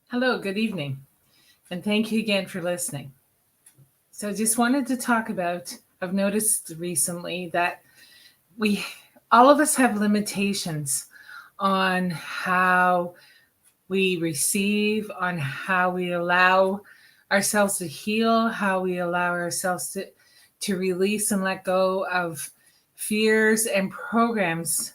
Hello, good evening, and thank you again for listening. So, I just wanted to talk about I've noticed recently that we all of us have limitations on how we receive, on how we allow ourselves to heal, how we allow ourselves to release and let go of fears and programs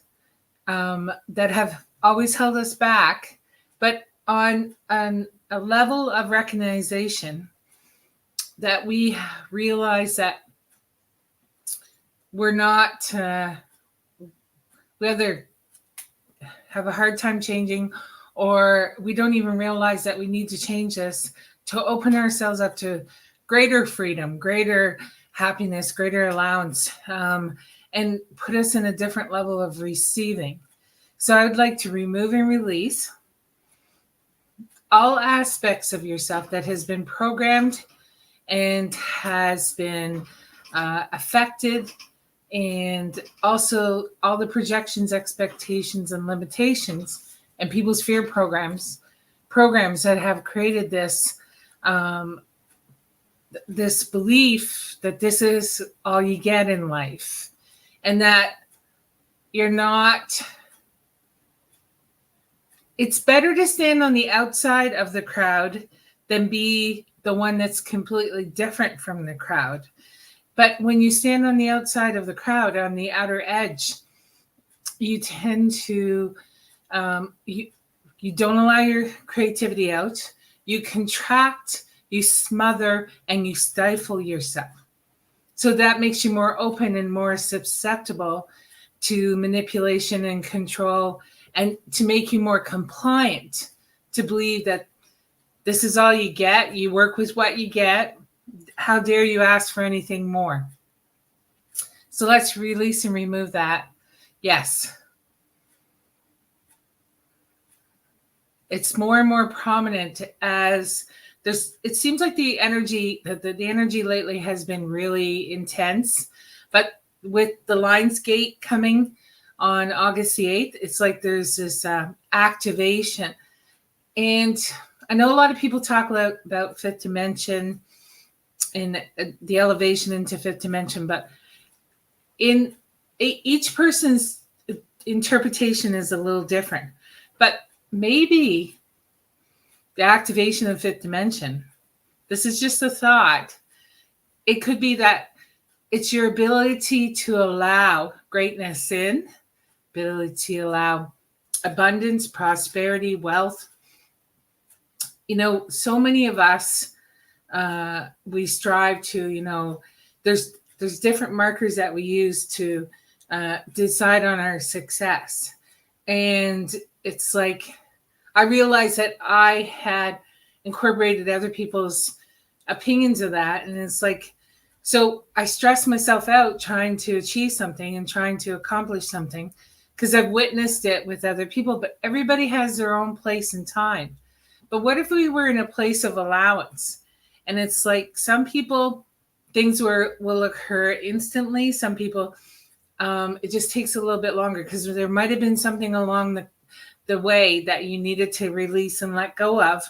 that have always held us back. But on a level of recognition that we realize that we're not, we either have a hard time changing or we don't even realize that we need to change this to open ourselves up to greater freedom, greater happiness, greater allowance, and put us in a different level of receiving. So I would like to remove and release all aspects of yourself that has been programmed and has been affected, and also all the projections, expectations, and limitations, and people's fear programs that have created um, this belief that this is all you get in life, and that you're not. It's better to stand on the outside of the crowd than be the one that's completely different from the crowd. But when you stand on the outside of the crowd, on the outer edge, you tend to you don't allow your creativity out. You contract, you smother, and you stifle yourself. So that makes you more open and more susceptible to manipulation and control, and to make you more compliant, to believe that this is all you get. You work with what you get. How dare you ask for anything more? So let's release and remove that. Yes. It's more and more prominent as there's, it seems like the energy lately has been really intense, but with the Lionsgate coming on August the 8th, it's like there's this activation. And I know a lot of people talk about fifth dimension and the elevation into fifth dimension, but in each person's interpretation is a little different. But maybe the activation of fifth dimension, this is just a thought. It could be that it's your ability to allow greatness in, ability to allow abundance, prosperity, wealth. You know, so many of us, we strive to, there's different markers that we use to decide on our success. And it's like, I realized that I had incorporated other people's opinions of that. And it's like, so I stress myself out trying to achieve something and trying to accomplish something because I've witnessed it with other people, but everybody has their own place and time. But what if we were in a place of allowance? And it's like some people, things will occur instantly. Some people, it just takes a little bit longer because there might have been something along the way that you needed to release and let go of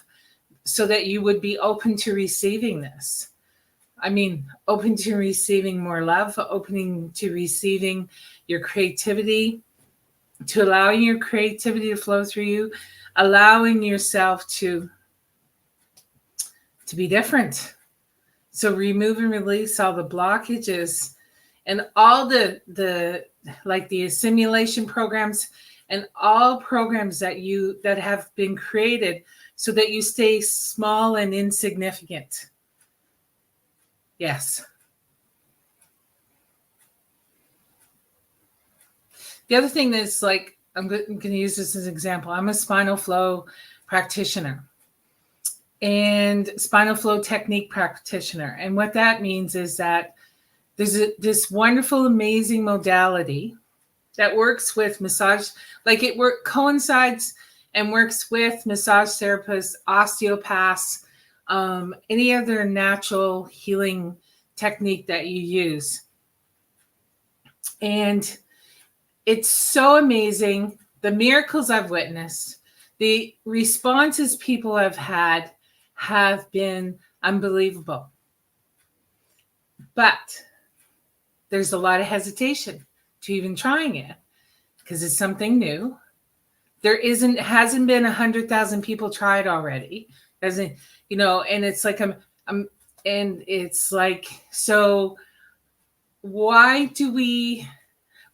so that you would be open to receiving this. I mean, open to receiving more love, opening to receiving your creativity, to allowing your creativity to flow through you, allowing yourself to be different. So remove and release all the blockages and all the like the assimilation programs and all programs that have been created so that you stay small and insignificant. Yes. The other thing that's like, I'm going to use this as an example. I'm a spinal flow practitioner and spinal flow technique practitioner. And what that means is that there's this wonderful, amazing modality that works with massage, like it coincides and works with massage therapists, osteopaths, any other natural healing technique that you use. And it's so amazing, the miracles I've witnessed, The responses people have had have been unbelievable. But there's a lot of hesitation to even trying it because it's something new. There hasn't been 100,000 people try it already. Doesn't, and it's like and it's like, so why do we,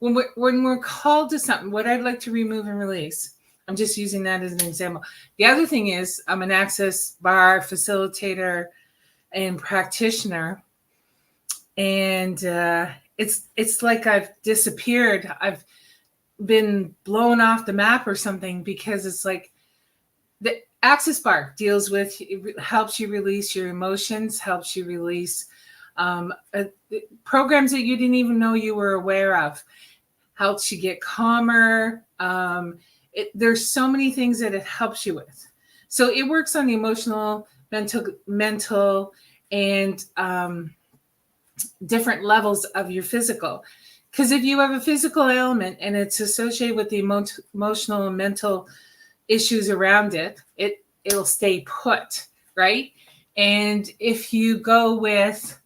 when we're called to something, what I'd like to remove and release, I'm just using that as an example. The other thing is I'm an access bar facilitator and practitioner, and it's like I've disappeared. I've been blown off the map or something, because it's like the access bar deals with, it helps you release your emotions, helps you release programs that you didn't even know you were aware of, helps you get calmer. There's so many things that it helps you with. So it works on the emotional, mental, and different levels of your physical. Because if you have a physical ailment and it's associated with the emotional and mental issues around it, it'll stay put, right? And if you go with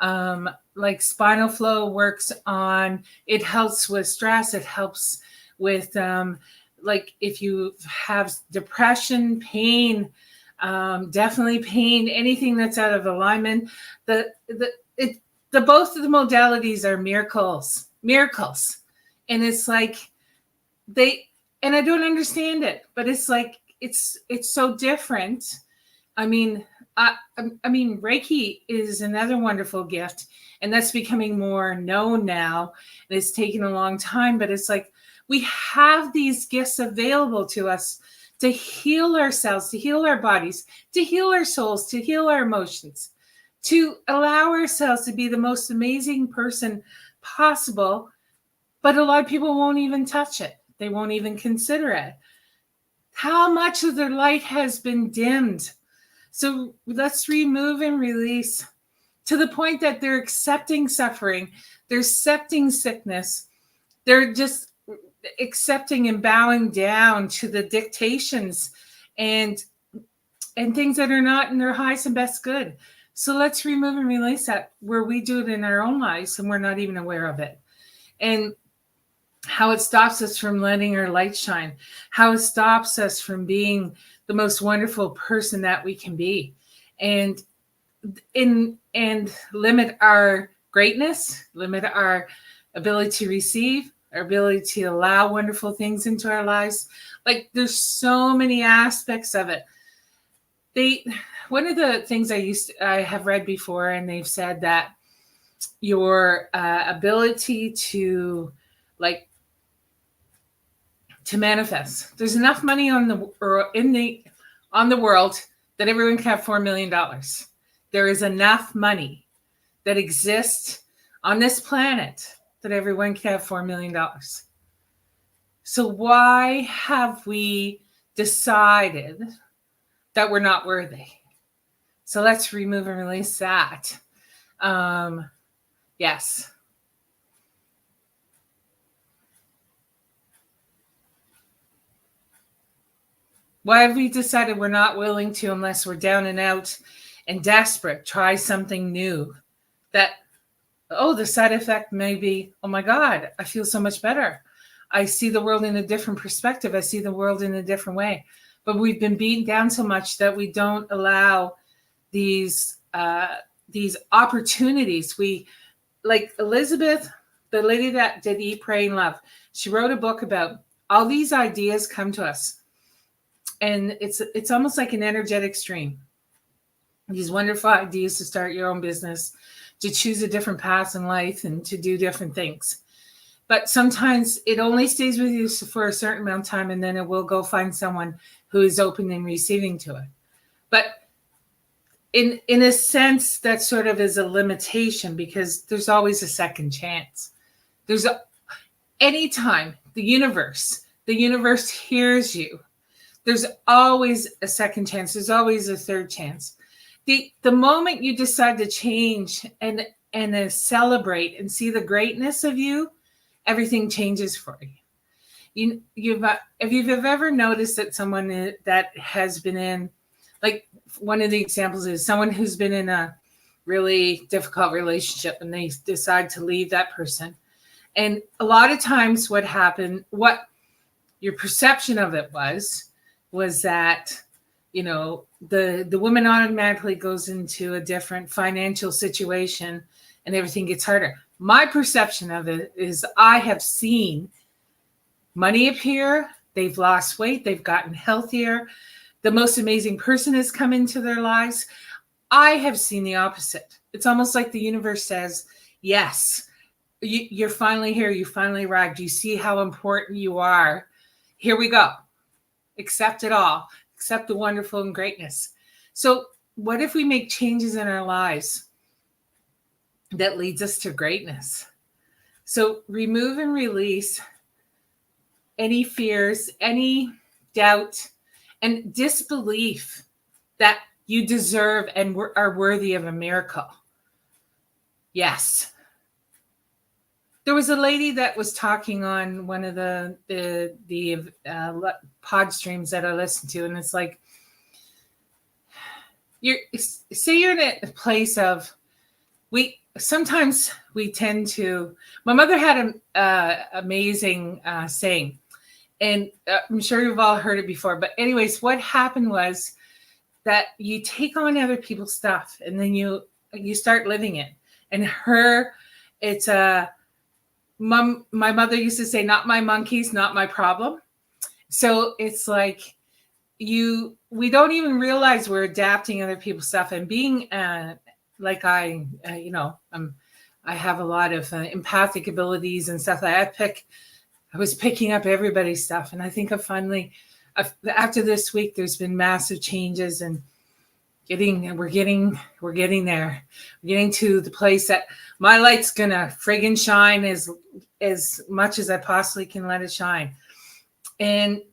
like spinal flow works on, it helps with stress, it helps with like if you have depression, pain, definitely pain, anything that's out of alignment, both of the modalities are miracles. And it's like and I don't understand it, but it's like, it's so different. I mean, Reiki is another wonderful gift, and that's becoming more known now. And it's taken a long time, but it's like, we have these gifts available to us to heal ourselves, to heal our bodies, to heal our souls, to heal our emotions, to allow ourselves to be the most amazing person possible. But a lot of people won't even touch it. They won't even consider it. How much of their light has been dimmed? So let's remove and release to the point that they're accepting suffering. They're accepting sickness. They're just accepting and bowing down to the dictations and things that are not in their highest and best good. So let's remove and release that, where we do it in our own lives and we're not even aware of it. And how it stops us from letting our light shine, how it stops us from being the most wonderful person that we can be, and limit our greatness, limit our ability to receive, our ability to allow wonderful things into our lives. Like, there's so many aspects of it. One of the things I have read before, and they've said that your ability to manifest. There's enough money on the world that everyone can have $4 million. There is enough money that exists on this planet that everyone can have $4 million. So why have we decided that we're not worthy? So let's remove and release that. Yes. Why have we decided we're not willing to, unless we're down and out and desperate, try something new? That, the side effect may be, oh my God, I feel so much better. I see the world in a different perspective. I see the world in a different way. But we've been beaten down so much that we don't allow these opportunities. Like Elizabeth, the lady that did Eat, Pray, and Love, she wrote a book about all these ideas come to us. And it's almost like an energetic stream. These wonderful ideas to start your own business, to choose a different path in life, and to do different things. But sometimes it only stays with you for a certain amount of time, and then it will go find someone who is open and receiving to it. But in a sense, that sort of is a limitation, because there's always a second chance. Anytime the universe hears you, there's always a second chance. There's always a third chance. The moment you decide to change and celebrate and see the greatness of you, everything changes for you. if you've ever noticed that someone that has been in, like one of the examples is someone who's been in a really difficult relationship and they decide to leave that person. And a lot of times what happened, what your perception of it was that, the woman automatically goes into a different financial situation and everything gets harder. My perception of it is I have seen money appear, they've lost weight, they've gotten healthier, the most amazing person has come into their lives. I have seen the opposite. It's almost like the universe says, yes, you're finally here, you finally arrived, you see how important you are. Here we go. Accept it all. Accept the wonderful and greatness. So what if we make changes in our lives that leads us to greatness? So remove and release any fears, any doubt, and disbelief that you deserve and are worthy of a miracle. Yes. There was a lady that was talking on one of the pod streams that I listened to, and it's like, say you're in a place of, sometimes we tend to. My mother had an amazing saying, and I'm sure you've all heard it before. But anyways, what happened was that you take on other people's stuff, and then you start living it. And it's a. My mother used to say, not my monkeys, not my problem. So it's like we don't even realize we're adapting other people's stuff and being like I have a lot of empathic abilities and stuff. I was picking up everybody's stuff. And I think after this week, there's been massive changes and we're getting there. We're getting to the place that my light's gonna friggin' shine as much as I possibly can let it shine. And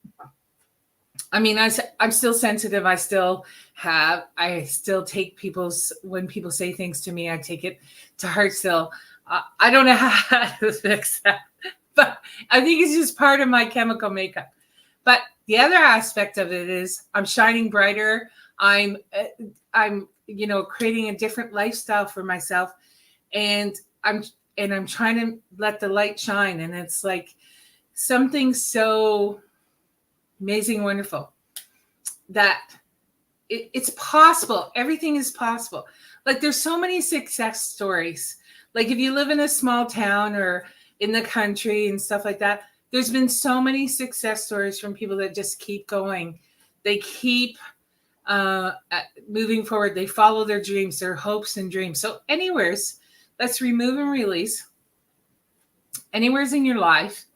I mean, I'm still sensitive. I still take when people say things to me, I take it to heart still. I don't know how to fix that, but I think it's just part of my chemical makeup. But the other aspect of it is I'm shining brighter. I'm creating a different lifestyle for myself, and I'm trying to let the light shine. And it's like something so amazing, wonderful that it's possible. Everything is possible. Like there's so many success stories. Like if you live in a small town or in the country and stuff like that, there's been so many success stories from people that just keep going. They keep moving forward. They follow their dreams, their hopes and dreams. So let's remove and release. Anywhere's in your life,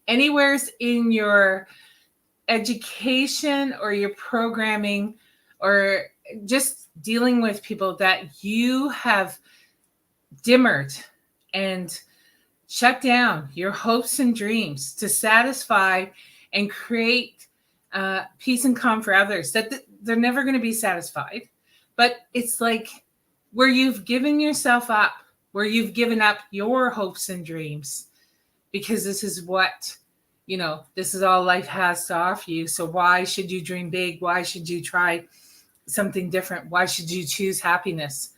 anywhere's in your education or your programming or just dealing with people that you have dimmered and shut down your hopes and dreams to satisfy and create peace and calm for others, that they're never going to be satisfied. But it's like where you've given yourself up, where you've given up your hopes and dreams, because this is what, this is all life has to offer you. So why should you dream big? Why should you try something different? Why should you choose happiness?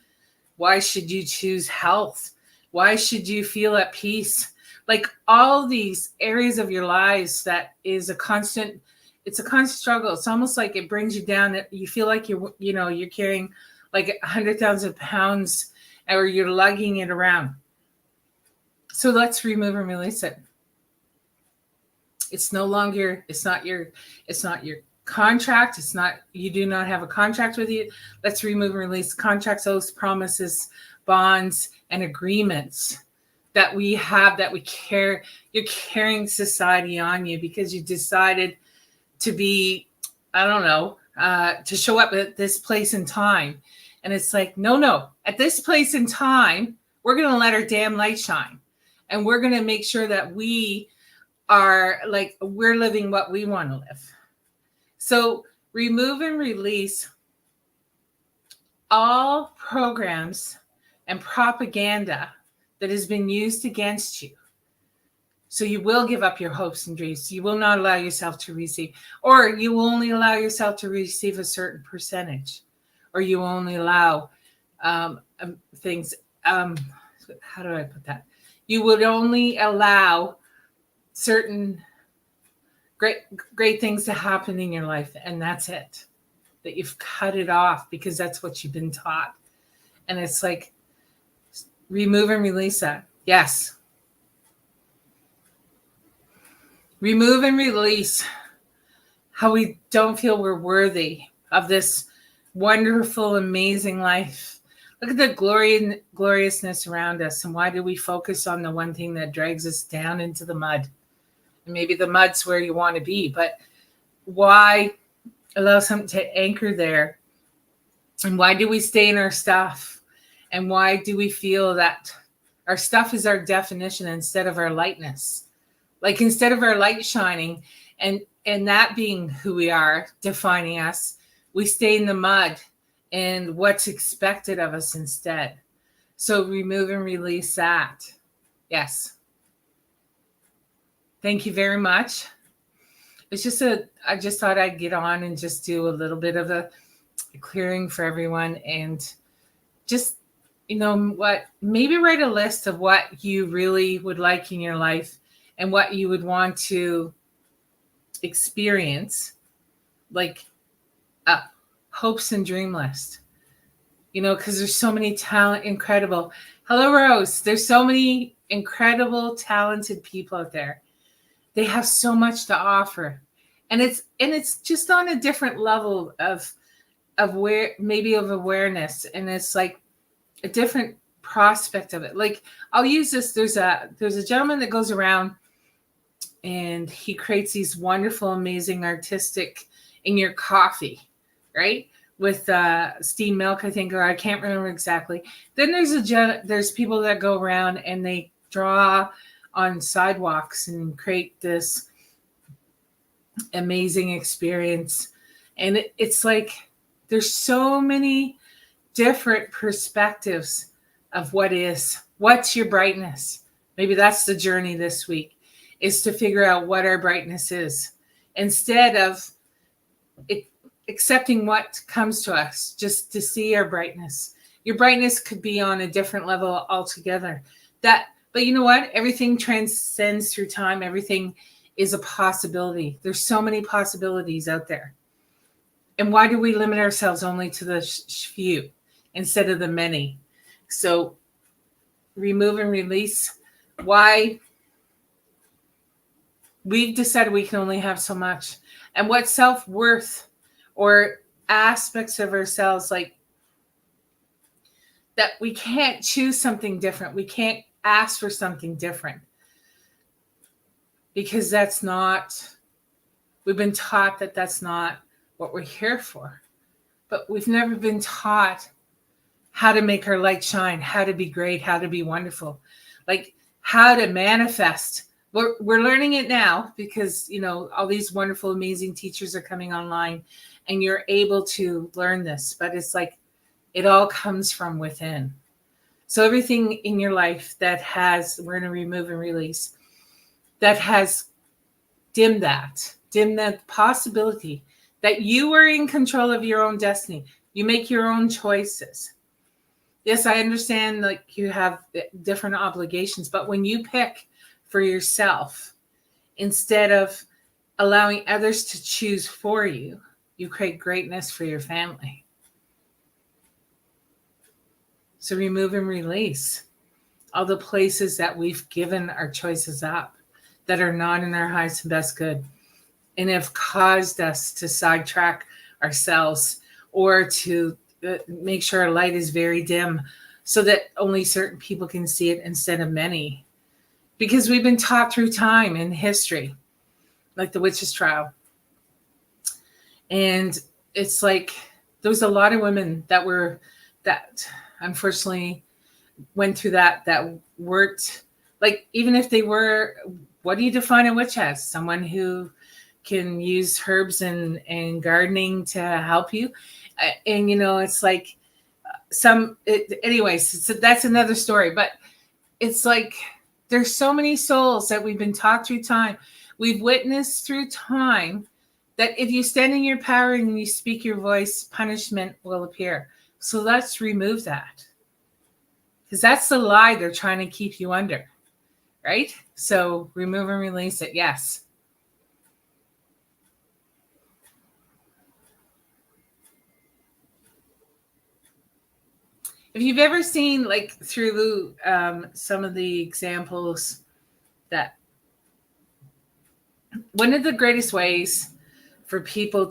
Why should you choose health? Why should you feel at peace? Like all these areas of your lives that is it's a constant struggle. It's almost like it brings you down. You feel like you're carrying like 100,000 pounds or you're lugging it around. So let's remove and release it. It's not your contract. You do not have a contract with you. Let's remove and release contracts, oaths, promises, bonds, and agreements that we have, that we care. You're carrying society on you because you decided to be, to show up at this place in time. And it's like, no, at this place in time, we're going to let our damn light shine. And we're going to make sure that we are we're living what we want to live. So remove and release all programs and propaganda that has been used against you. So you will give up your hopes and dreams. You will not allow yourself to receive, or you will only allow yourself to receive a certain percentage, or you only allow things. How do I put that? You would only allow certain great things to happen in your life, and that's it. That you've cut it off because that's what you've been taught. And it's like, remove and release that. Yes. Remove and release how we don't feel we're worthy of this wonderful, amazing life. Look at the glory and gloriousness around us. And why do we focus on the one thing that drags us down into the mud? And maybe the mud's where you want to be, but why allow something to anchor there? And why do we stay in our stuff? And why do we feel that our stuff is our definition instead of our lightness? Like, instead of our light shining and that being who we are, defining us, we stay in the mud and what's expected of us instead. So remove and release that. Yes. Thank you very much. It's just I just thought I'd get on and just do a little bit of a clearing for everyone, and just, maybe write a list of what you really would like in your life and what you would want to experience, like a hopes and dream list, because there's so many incredible. Hello, Rose. There's so many incredible, talented people out there. They have so much to offer, and it's just on a different level of where, maybe of awareness, and it's like a different prospect of it. Like, I'll use this. There's a gentleman that goes around and he creates these wonderful, amazing, artistic in your coffee, right? With steamed milk, I think, or I can't remember exactly. Then there's people that go around and they draw on sidewalks and create this amazing experience. And it's like, there's so many different perspectives of what's your brightness. Maybe that's the journey this week, is to figure out what our brightness is, instead of accepting what comes to us, just to see our brightness. Your brightness could be on a different level altogether. But you know what? Everything transcends through time. Everything is a possibility. There's so many possibilities out there. And why do we limit ourselves only to the few instead of the many? So remove and release. Why we've decided we can only have so much. And what self-worth or aspects of ourselves, like that, we can't choose something different. We can't ask for something different, because we've been taught that that's not what we're here for. But we've never been taught how to make our light shine, how to be great, how to be wonderful, like how to manifest. We're learning it now because, all these wonderful, amazing teachers are coming online and you're able to learn this. But it's like, it all comes from within. So everything in your life that we're going to remove and release, that has dimmed that possibility that you are in control of your own destiny. You make your own choices. Yes, I understand, like, you have different obligations, but when you pick for yourself, instead of allowing others to choose for you, you create greatness for your family. So remove and release all the places that we've given our choices up that are not in our highest and best good, and have caused us to sidetrack ourselves, or to make sure our light is very dim so that only certain people can see it instead of many. Because we've been taught through time and history, like the witch's trial. And it's like, there was a lot of women that unfortunately went through that weren't, like, even if they were, what do you define a witch as? Someone who can use herbs and gardening to help you. And, it's like anyways, that's another story. But it's like, There's so many souls that we've been taught through time. We've witnessed through time that if you stand in your power and you speak your voice, punishment will appear. So let's remove that. Because that's the lie they're trying to keep you under, right? So remove and release it. Yes. If you've ever seen, like, through some of the examples, that one of the greatest ways for people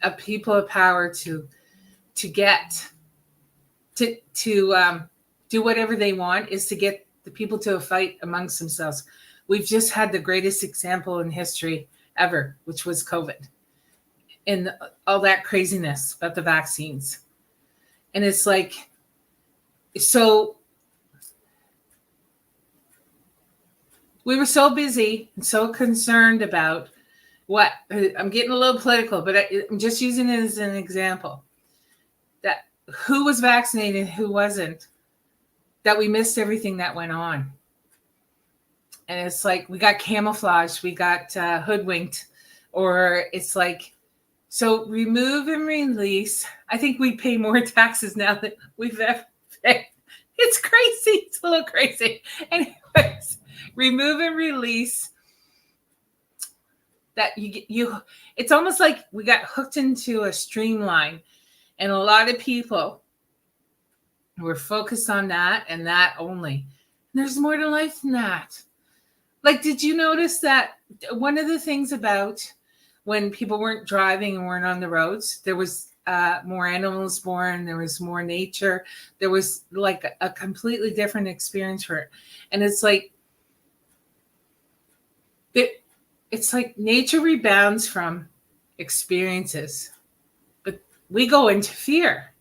of power to get to do whatever they want is to get the people to a fight amongst themselves. We've just had the greatest example in history ever, which was COVID, and all that craziness about the vaccines. And it's like, so we were so busy and so concerned about what, I'm getting a little political, but I'm just using it as an example, that who was vaccinated, who wasn't, that we missed everything that went on. And it's like, we got camouflaged, we got hoodwinked, or it's like, so remove and release. I think we pay more taxes now than we've ever paid. It's crazy. It's a little crazy. Anyways, remove and release. That you it's almost like we got hooked into a streamline, and a lot of people were focused on that and that only. And there's more to life than that. Like, did you notice that one of the things about when people weren't driving and weren't on the roads, there was more animals born, there was more nature, there was like a completely different experience for it. And it's like, it's like nature rebounds from experiences, but we go into fear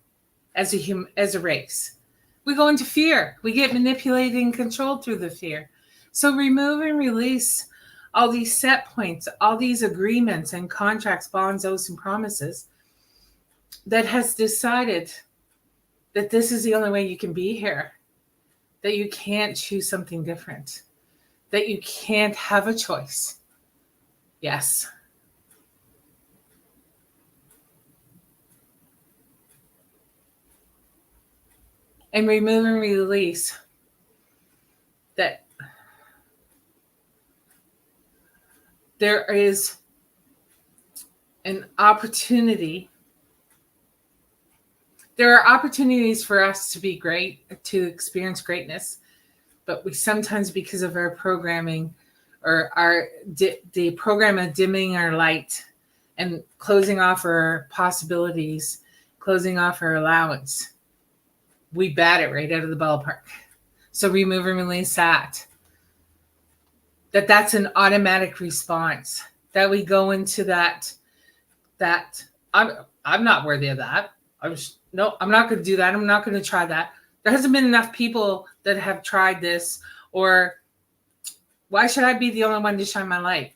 as a race. We go into fear. We get manipulated and controlled through the fear. So remove and release all these set points, all these agreements and contracts, bonds, oaths, and promises that has decided that this is the only way you can be here, that you can't choose something different, that you can't have a choice. Yes. And remove and release that there is an opportunity. There are opportunities for us to be great, to experience greatness, but we sometimes, because of our programming or the program of dimming our light and closing off our possibilities, closing off our allowance, we bat it right out of the ballpark. So remove and release that. That's an automatic response. That we go into that I'm not worthy of that. I'm not going to do that. I'm not going to try that. There hasn't been enough people that have tried this, or why should I be the only one to shine my light?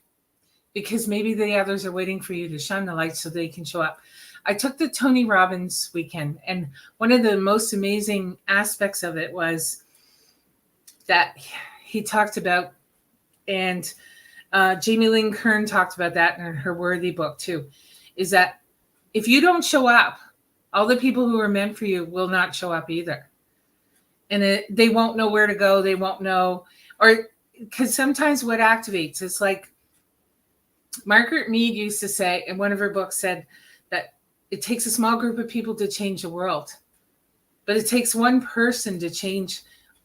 Because maybe the others are waiting for you to shine the light so they can show up. I took the Tony Robbins weekend, and one of the most amazing aspects of it was that he talked about, and Jamie Lynn Kern talked about that in her Worthy book too, is that if you don't show up, all the people who are meant for you will not show up either. And they won't know where to go. They won't know, or because sometimes what activates, it's like Margaret Mead used to say in one of her books, said that it takes a small group of people to change the world, but it takes one person to change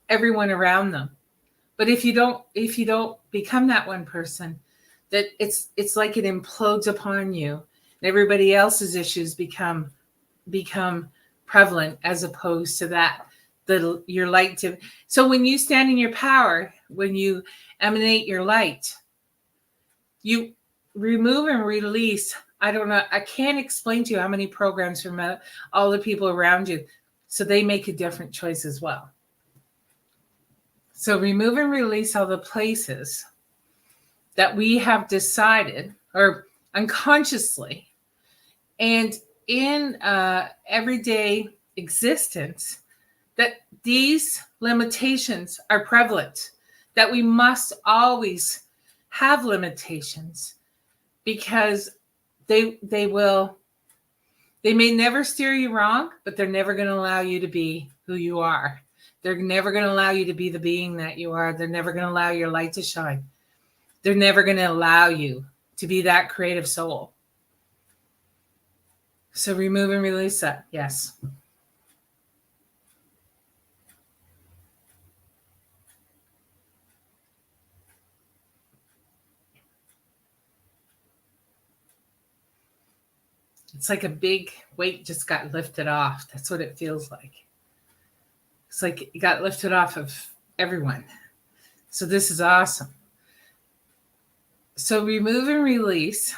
everyone around them. But if you don't become that one person, that it's like it implodes upon you, and everybody else's issues become prevalent, as opposed to that your light to. So when you stand in your power, when you emanate your light, you remove and release. I don't know. I can't explain to you how many programs from all the people around you, so they make a different choice as well. So remove and release all the places that we have decided, or unconsciously, and in everyday existence, that these limitations are prevalent. that we must always have limitations, because they may never steer you wrong, but they're never going to allow you to be who you are. They're never going to allow you to be the being that you are. They're never going to allow your light to shine. They're never going to allow you to be that creative soul. So remove and release that. Yes. It's like a big weight just got lifted off. That's what it feels like. It's like it got lifted off of everyone. So this is awesome. So remove and release.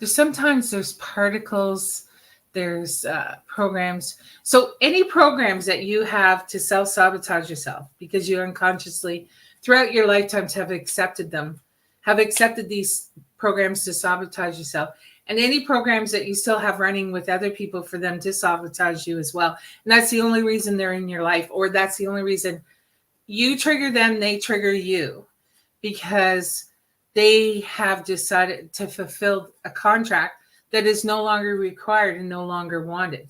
Sometimes there's particles, there's programs. So any programs that you have to self-sabotage yourself because you unconsciously throughout your lifetimes have accepted them, have accepted these programs to sabotage yourself, and any programs that you still have running with other people for them to sabotage you as well. And that's the only reason they're in your life, or that's the only reason you trigger them, they trigger you, because they have decided to fulfill a contract that is no longer required and no longer wanted.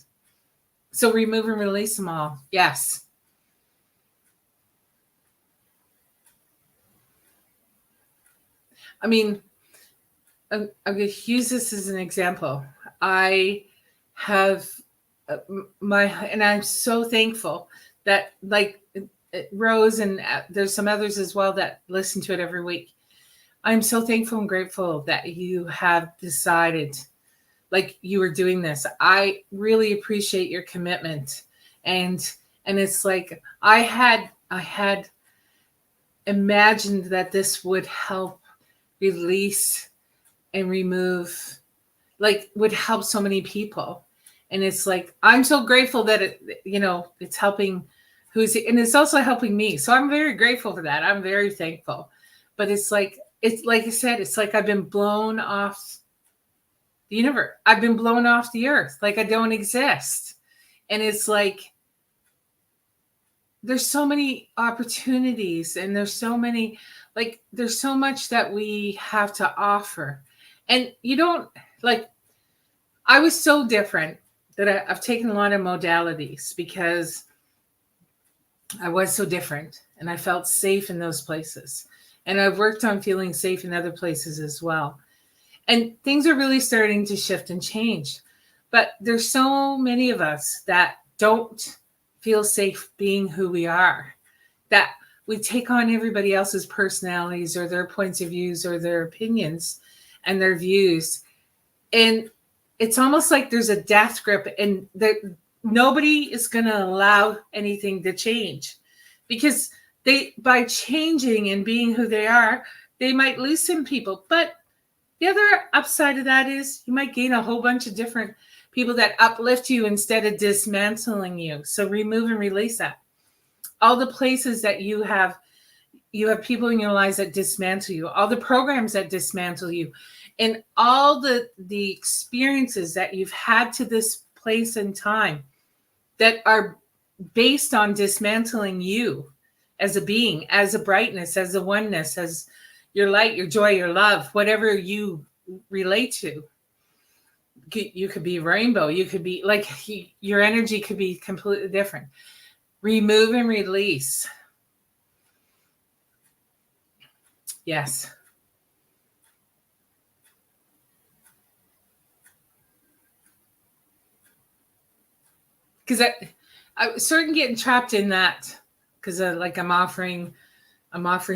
So remove and release them all. Yes. I mean, I'm going to use this as an example. I have and I'm so thankful that, like Rose, and there's some others as well that listen to it every week. I'm so thankful and grateful that you have decided, like, you were doing this. I really appreciate your commitment. And it's like, I had imagined that this would help release and remove, like, would help so many people. And it's like, I'm so grateful that it's helping and it's also helping me. So I'm very grateful for that. I'm very thankful. But it's like I said, it's like I've been blown off the universe. I've been blown off the earth. Like I don't exist. And it's like, there's so many opportunities, and there's so much that we have to offer. And you don't, like, I was so different that I've taken a lot of modalities because I was so different and I felt safe in those places. And I've worked on feeling safe in other places as well. And things are really starting to shift and change. But there's so many of us that don't feel safe being who we are, that we take on everybody else's personalities or their points of views or their opinions and their views. And it's almost like there's a death grip, and that nobody is going to allow anything to change, because by changing and being who they are, they might lose some people. But the other upside of that is you might gain a whole bunch of different people that uplift you instead of dismantling you. So remove and release that. All the places that you have people in your lives that dismantle you, all the programs that dismantle you, and all the experiences that you've had to this place and time that are based on dismantling you as a being, as a brightness, as a oneness, as your light, your joy, your love, whatever you relate to. You could be rainbow. You could be like, your energy could be completely different. Remove and release. Yes. Because I was certain getting trapped in that, because I'm offering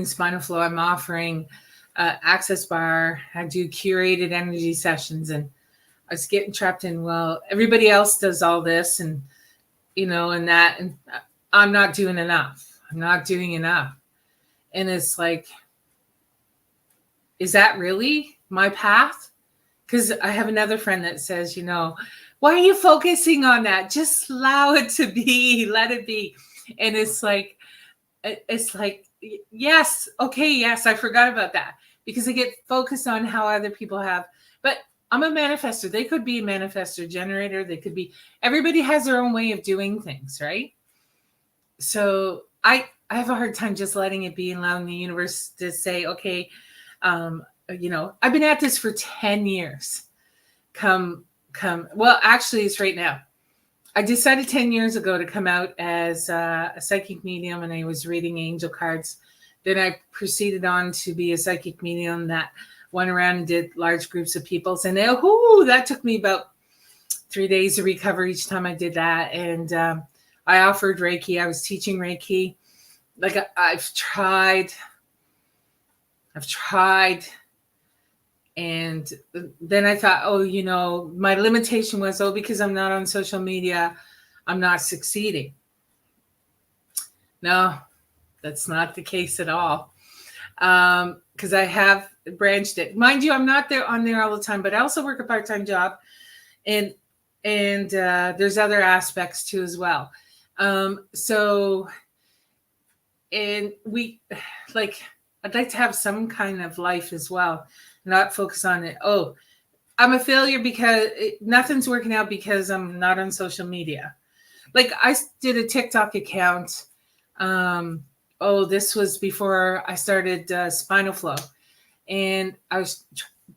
spinal flow, I'm offering access bar, I do curated energy sessions, and I was getting trapped in, well, everybody else does all this, and and that, and I'm not doing enough. I'm not doing enough. And it's like, is that really my path? Because I have another friend that says, why are you focusing on that? Just allow it to be, let it be. And it's like, yes, okay, yes, I forgot about that, because I get focused on how other people have. But I'm a manifester. They could be a manifester generator. They could be, everybody has their own way of doing things, right? So I have a hard time just letting it be and allowing the universe to say, okay, I've been at this for 10 years. Well, actually, it's right now. I decided 10 years ago to come out as a psychic medium, and I was reading angel cards. Then I proceeded on to be a psychic medium that went around and did large groups of people. And that took me about 3 days to recover each time I did that. And I offered Reiki. I was teaching Reiki. Like I've tried. And then I thought, my limitation was, because I'm not on social media, I'm not succeeding. No, that's not the case at all. Because I have branched it. Mind you, I'm not on there all the time, but I also work a part-time job. And there's other aspects too as well. And I'd like to have some kind of life as well, not focus on it. Oh, I'm a failure because nothing's working out because I'm not on social media. Like I did a TikTok account. This was before I started Spinal Flow, and I was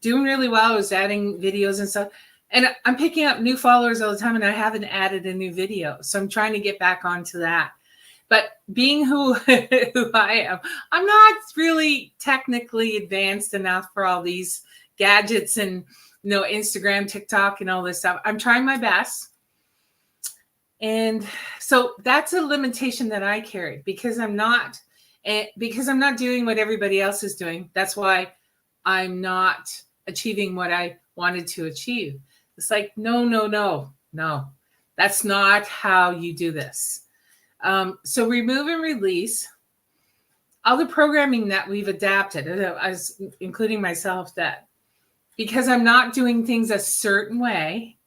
doing really well. I was adding videos and stuff, and I'm picking up new followers all the time, and I haven't added a new video. So I'm trying to get back onto that. But being who I am, I'm not really technically advanced enough for all these gadgets and Instagram, TikTok, and all this stuff. I'm trying my best. And so that's a limitation that I carry because I'm not doing what everybody else is doing. That's why I'm not achieving what I wanted to achieve. It's like, no. That's not how you do this. So remove and release all the programming that we've adapted, including myself, that because I'm not doing things a certain way,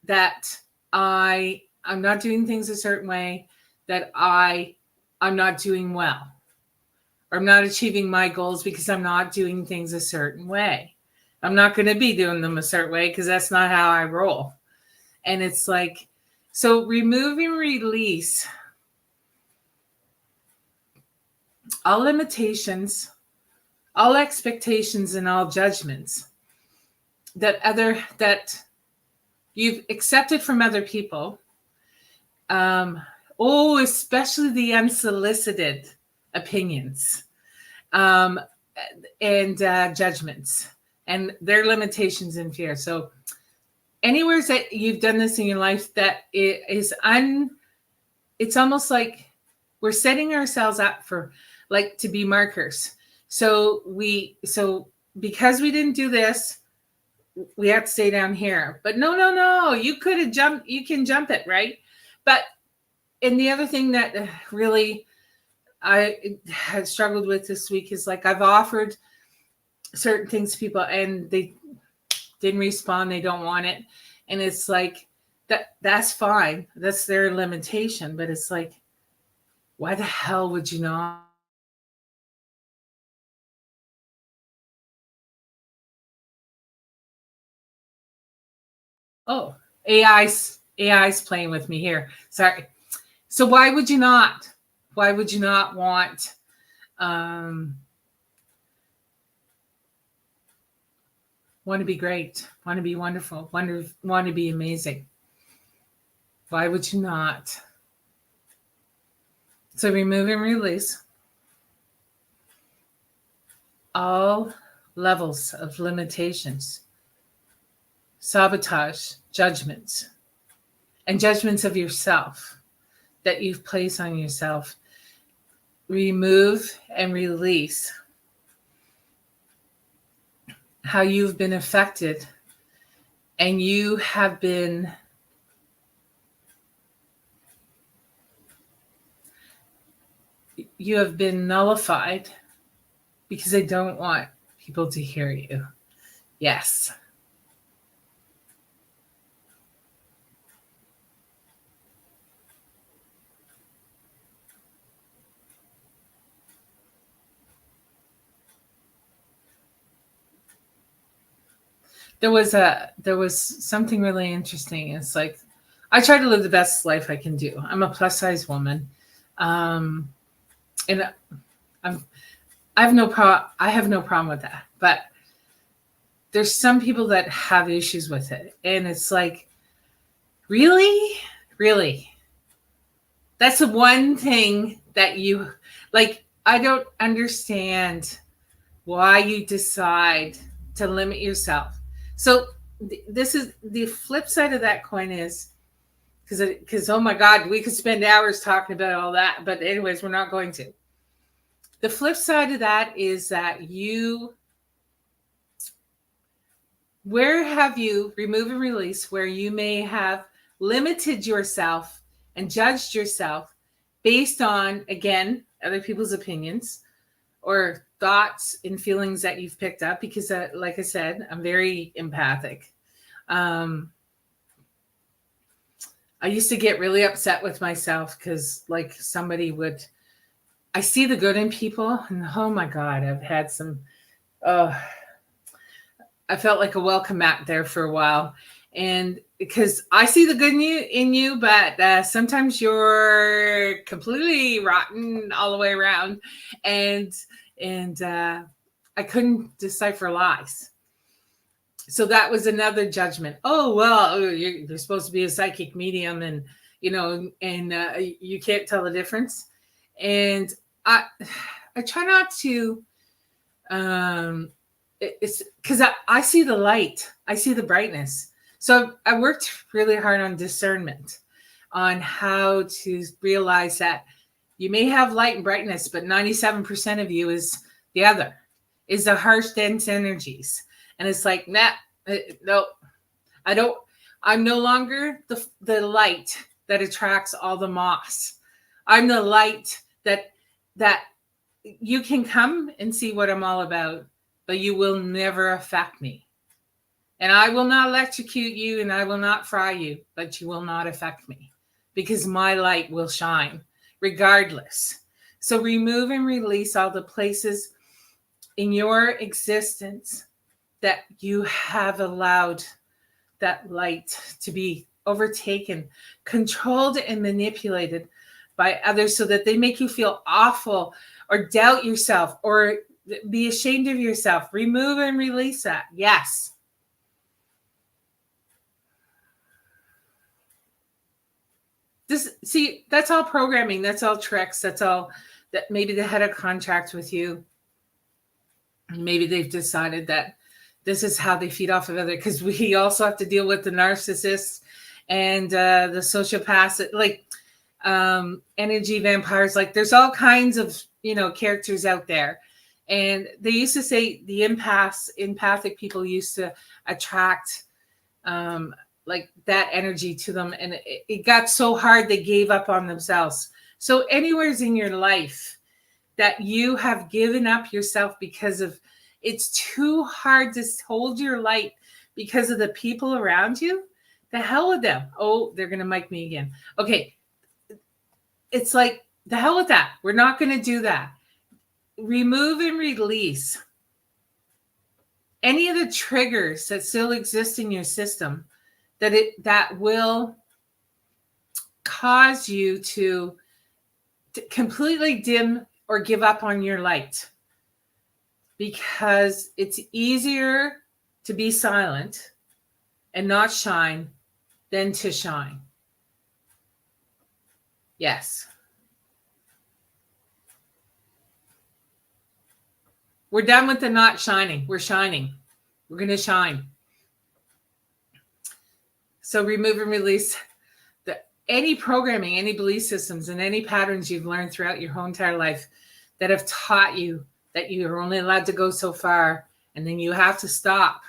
that I'm not doing things a certain way, that I'm not doing well, or I'm not achieving my goals because I'm not doing things a certain way. I'm not going to be doing them a certain way because that's not how I roll. And it's like, so remove and release all limitations, all expectations, and all judgments that you've accepted from other people. Especially the unsolicited opinions and judgments and their limitations and fear. So anywhere that you've done this in your life that it's almost like we're setting ourselves up for to be markers. So because we didn't do this, we have to stay down here. But no, you could have jumped, you can jump it, right? And the other thing that really I had struggled with this week is I've offered certain things to people and they didn't respond, they don't want it. And it's that's fine. That's their limitation. But it's why the hell would you not? Oh, AI's playing with me here. Sorry. So why would you not? Why would you not want to be great, want to be wonderful, want to be amazing? Why would you not? So remove and release all levels of limitations, sabotage, judgments, and judgments of yourself that you've placed on yourself. Remove and release how you've been affected and you have been nullified because they don't want people to hear you. Yes. there was something really interesting. It's like I try to live the best life I can do. I'm a plus size woman, um, and I'm I have no problem with that. But there's some people that have issues with it, and it's like, really, really, that's the one thing that you like. I don't understand why you decide to limit yourself. So this is the flip side of that coin is because oh my god, we could spend hours talking about all that, but anyways, we're not going to. The flip side of that is that where have you remove and release where you may have limited yourself and judged yourself based on, again, other people's opinions or thoughts and feelings that you've picked up? Because like I said, I'm very empathic. I used to get really upset with myself because like I see the good in people, and oh my god, I've had some I felt like a welcome mat there for a while. And because I see the good in you, but sometimes you're completely rotten all the way around. And I couldn't decipher lies. So that was another judgment. Oh, well, you're supposed to be a psychic medium and, you can't tell the difference. And I try not to, it's because I see the light. I see the brightness. So I worked really hard on discernment, on how to realize that you may have light and brightness, but 97% of you is the other, is the harsh, dense energies. And it's like, nah, no, I don't, I'm no longer the light that attracts all the moss. I'm the light that you can come and see what I'm all about, but you will never affect me. And I will not electrocute you and I will not fry you, but you will not affect me because my light will shine regardless. So remove and release all the places in your existence that you have allowed that light to be overtaken, controlled, and manipulated by others so that they make you feel awful or doubt yourself or be ashamed of yourself. Remove and release that. Yes. That's all programming. That's all tricks. That's all that maybe they had a contract with you. Maybe they've decided that this is how they feed off of other, because we also have to deal with the narcissists and the sociopaths, like energy vampires. Like there's all kinds of, characters out there. And they used to say the empathic people used to attract like that energy to them. And it got so hard they gave up on themselves. So anywhere's in your life that you have given up yourself because of it's too hard to hold your light because of the people around you, the hell with them. Oh, they're going to mic me again. Okay. It's like, the hell with that. We're not going to do that. Remove and release any of the triggers that still exist in your system that will cause you to completely dim or give up on your light, because it's easier to be silent and not shine than to shine. Yes. We're done with the not shining. We're shining. We're going to shine. So remove and release any programming, any belief systems, and any patterns you've learned throughout your whole entire life that have taught you that you are only allowed to go so far, and then you have to stop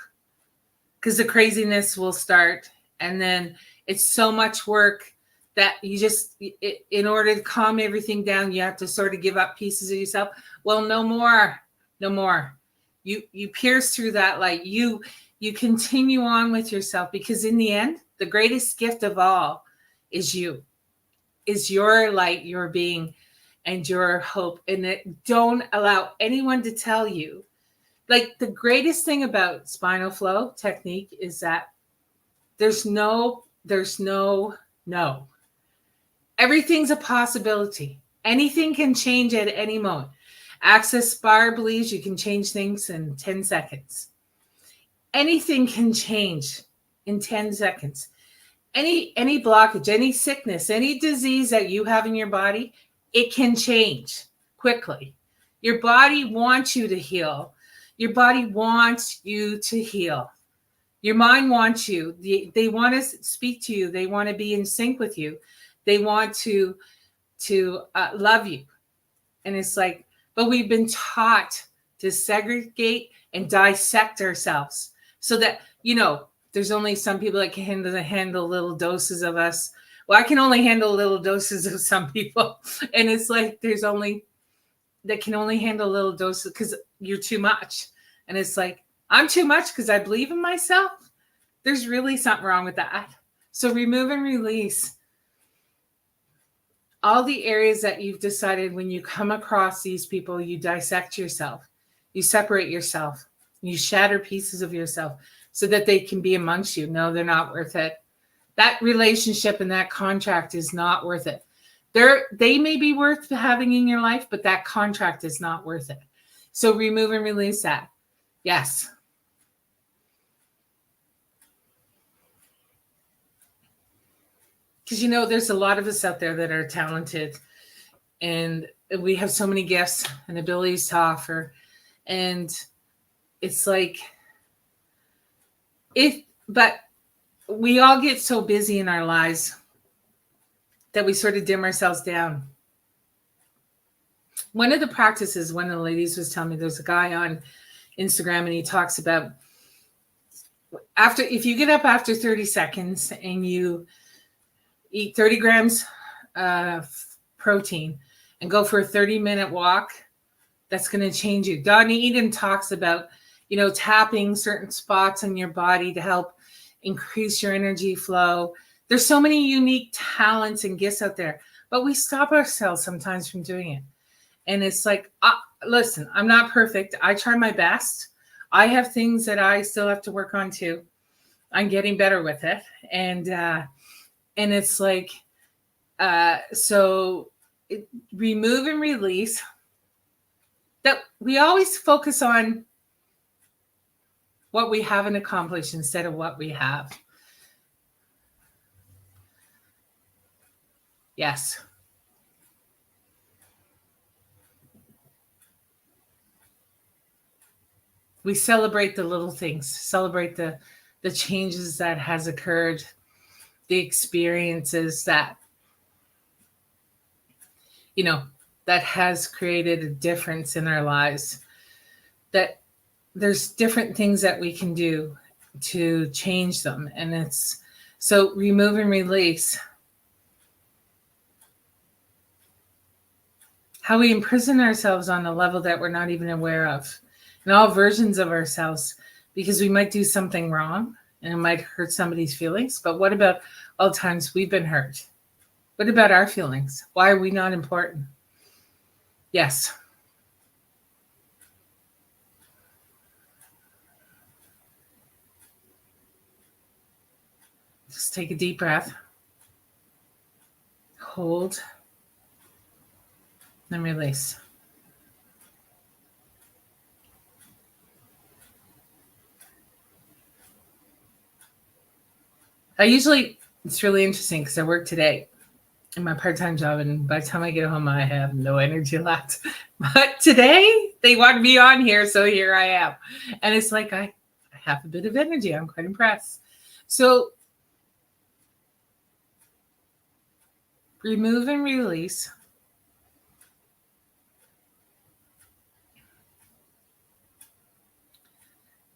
because the craziness will start. And then it's so much work that you just, in order to calm everything down, you have to sort of give up pieces of yourself. Well, no more. You pierce through that light. You continue on with yourself, because in the end, the greatest gift of all is you, is your light, your being, and your hope. And don't allow anyone to tell you Like the greatest thing about spinal flow technique is that there's no. Everything's a possibility. Anything can change at any moment. Access Bar believes you can change things in 10 seconds. Anything can change in 10 seconds. Any blockage, any sickness, any disease that you have in your body, it can change quickly. Your body wants you to heal. Your body wants you to heal. Your mind wants you. They want to speak to you. They want to be in sync with you. They want to love you. And it's like, but we've been taught to segregate and dissect ourselves so that, there's only some people that can handle little doses of us. Well, I can only handle little doses of some people. And it's like, that can only handle little doses because you're too much. And it's like, I'm too much because I believe in myself. There's really something wrong with that. So remove and release all the areas that you've decided when you come across these people, you dissect yourself, you separate yourself, you shatter pieces of yourself so that they can be amongst you. No, they're not worth it. That relationship and that contract is not worth it. They may be worth having in your life, but that contract is not worth it. So remove and release that. Yes. Because, there's a lot of us out there that are talented and we have so many gifts and abilities to offer. And it's like, but we all get so busy in our lives that we sort of dim ourselves down. One of the practices, one of the ladies was telling me, there's a guy on Instagram and he talks about if you get up after 30 seconds and you eat 30 grams of protein and go for a 30-minute walk, that's going to change you. Donnie Eden talks about, tapping certain spots in your body to help increase your energy flow. There's so many unique talents and gifts out there, but we stop ourselves sometimes from doing it. And it's like, listen, I'm not perfect. I try my best. I have things that I still have to work on too. I'm getting better with it. And it's like, remove and release. That we always focus on what we haven't accomplished instead of what we have. Yes. We celebrate the little things, celebrate the changes that has occurred, the experiences that, that has created a difference in our lives, that there's different things that we can do to change them. And it's so remove and release. How we imprison ourselves on a level that we're not even aware of, and all versions of ourselves, because we might do something wrong and it might hurt somebody's feelings. But what about all the times we've been hurt? What about our feelings? Why are we not important? Yes. Just take a deep breath. Hold. Then release. It's really interesting because I work today in my part-time job, and by the time I get home, I have no energy left. But today, they want me on here, so here I am. And it's like I have a bit of energy. I'm quite impressed. So remove and release.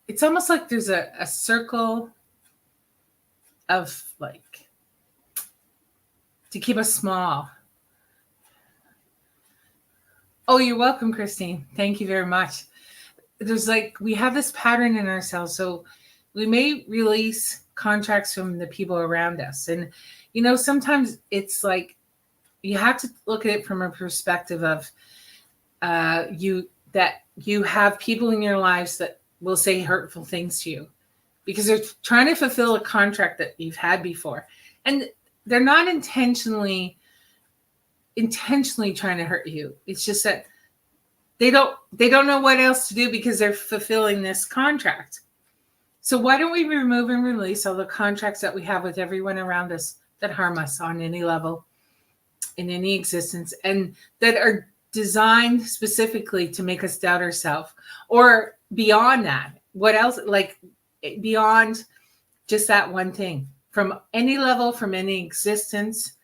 It's almost like there's a circle of like, to keep us small. Oh, you're welcome, Christine. Thank you very much. There's like, we have this pattern in ourselves. So we may release contracts from the people around us. And, sometimes it's like, you have to look at it from a perspective of that you have people in your lives that will say hurtful things to you because they're trying to fulfill a contract that you've had before. And they're not intentionally trying to hurt you. It's just that they don't know what else to do because they're fulfilling this contract. So why don't we remove and release all the contracts that we have with everyone around us that harm us on any level, in any existence, and that are designed specifically to make us doubt ourselves, or beyond that, what else, like beyond just that one thing, from any level, from any existence,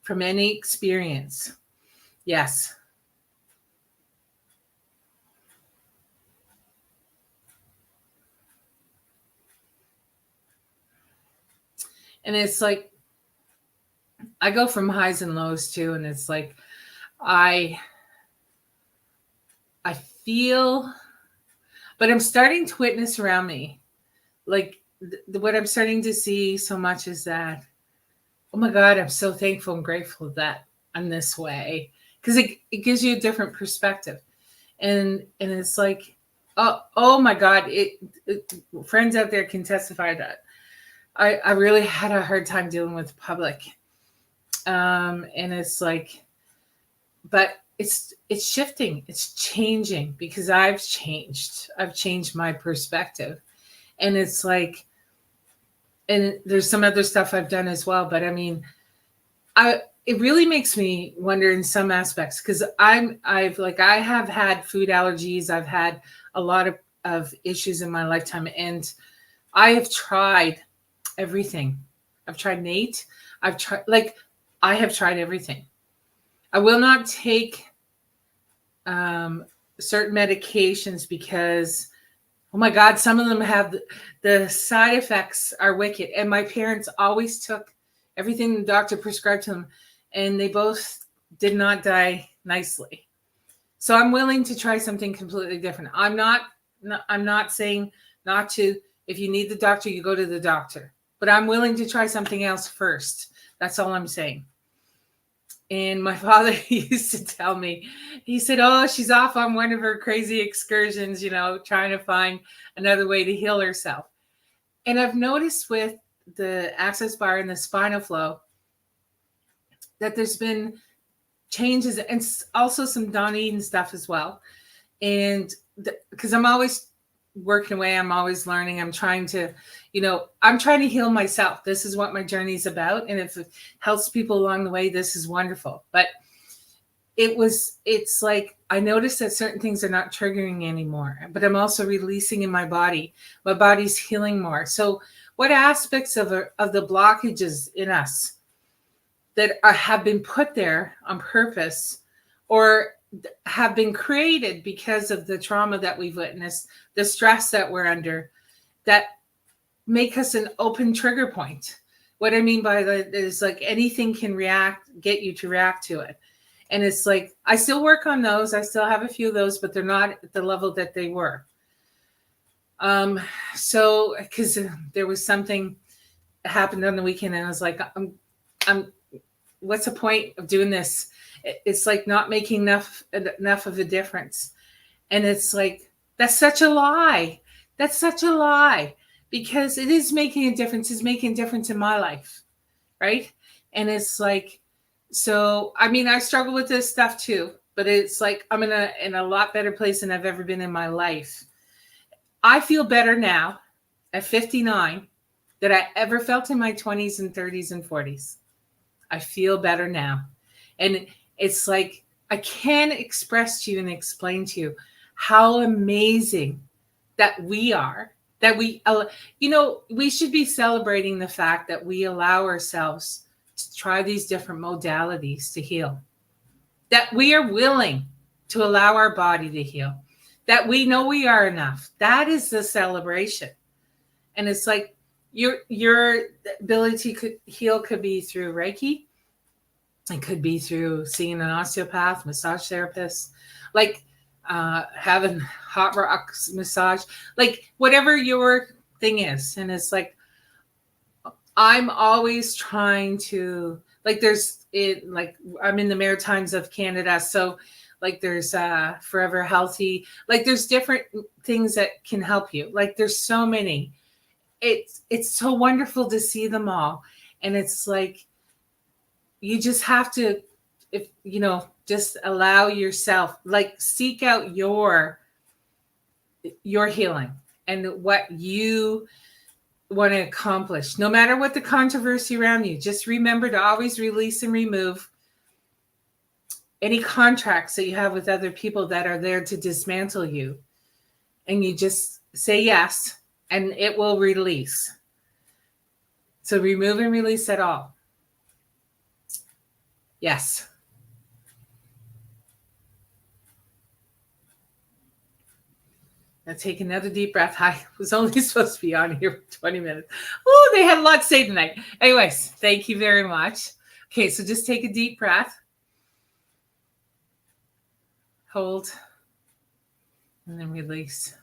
from any experience. Yes. And it's like, I go from highs and lows too. And it's like, I feel, but I'm starting to witness around me, like what I'm starting to see so much is that, oh my God, I'm so thankful and grateful that I'm this way, because it gives you a different perspective. And it's like, oh my God, friends out there can testify that I really had a hard time dealing with the public. And it's like, but it's shifting, it's changing, because I've changed my perspective. And it's like, and there's some other stuff I've done as well, but I mean, it really makes me wonder in some aspects, because I have had food allergies. I've had a lot of issues in my lifetime, and I have tried everything. I've tried Nate. I have tried everything. I will not take certain medications because, oh my God, some of them have the side effects are wicked. And my parents always took everything the doctor prescribed to them, and they both did not die nicely. So I'm willing to try something completely different. I'm not saying not to. If you need the doctor, you go to the doctor. But I'm willing to try something else first. That's all I'm saying. And my father used to tell me, he said, oh, she's off on one of her crazy excursions, trying to find another way to heal herself. And I've noticed with the access bar and the spinal flow that there's been changes, and also some Donnie stuff as well. And because I'm always working away, I'm always learning. I'm trying to heal myself. This is what my journey is about. And if it helps people along the way, this is wonderful. But it's like, I noticed that certain things are not triggering anymore, but I'm also releasing in my body. My body's healing more. So what aspects of the blockages in us that have been put there on purpose, or have been created because of the trauma that we've witnessed, the stress that we're under, that make us an open trigger point. What I mean by that is, like, anything can get you to react to it. And it's like, I still work on those. I still have a few of those, but they're not at the level that they were. So, because there was something that happened on the weekend, and I was like, I'm what's the point of doing this? It's like not making enough of a difference. And it's like, that's such a lie. That's such a lie, because it is making a difference. It's making a difference in my life. Right. And it's like, so, I mean, I struggle with this stuff too, but it's like, I'm in a lot better place than I've ever been in my life. I feel better now at 59 than I ever felt in my 20s and 30s and 40s. I feel better now. And it's like, I can't express to you and explain to you how amazing that we are, that we should be celebrating the fact that we allow ourselves to try these different modalities to heal, that we are willing to allow our body to heal, that we know we are enough. That is the celebration. And it's like, your ability to heal could be through Reiki. It could be through seeing an osteopath, massage therapist, like having hot rocks massage, like whatever your thing is. And it's like, I'm always trying to, like, I'm in the Maritimes of Canada. So like there's Forever Healthy, like there's different things that can help you. Like there's so many. It's so wonderful to see them all. And it's like you just have to, if you know, just allow yourself, like seek out your healing and what you want to accomplish, no matter what the controversy around you. Just remember to always release and remove any contracts that you have with other people that are there to dismantle you. And you just say yes, and it will release. So remove and release it all. Yes. Now take another deep breath. I was only supposed to be on here for 20 minutes. Oh, they had a lot to say tonight. Anyways, thank you very much. Okay, so just take a deep breath. Hold. And then release.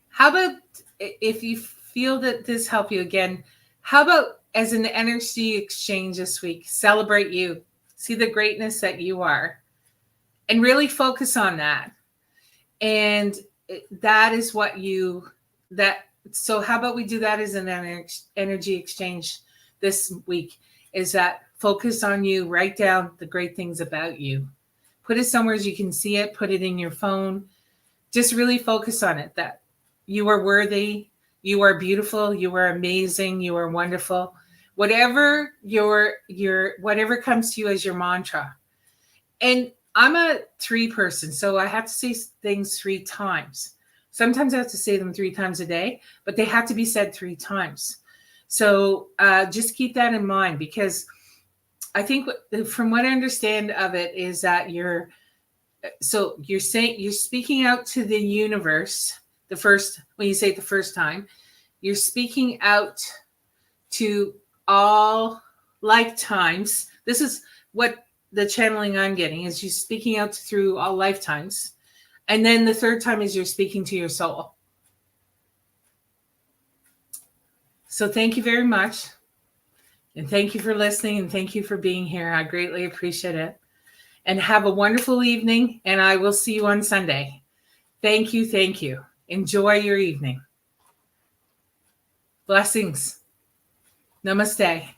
How about if you feel that this helped you again, how about as an energy exchange this week, celebrate you. See the greatness that you are. And really focus on that. And that is what so how about we do that as an energy exchange this week, is that focus on you, write down the great things about you, put it somewhere as you can see it, put it in your phone, just really focus on it, that you are worthy, you are beautiful, you are amazing, you are wonderful, whatever your whatever comes to you as your mantra. And I'm a 3 person, so I have to say things 3 times. Sometimes I have to say them 3 times a day, but they have to be said 3 times. So just keep that in mind, because I think from what I understand of it is that you're speaking out to the universe when you say it the first time, you're speaking out to all lifetimes. This is what the channeling I'm getting is, you speaking out through all lifetimes. And then the 3rd time is you're speaking to your soul. So thank you very much. And thank you for listening, and thank you for being here. I greatly appreciate it. And have a wonderful evening, and I will see you on Sunday. Thank you. Thank you. Enjoy your evening. Blessings. Namaste.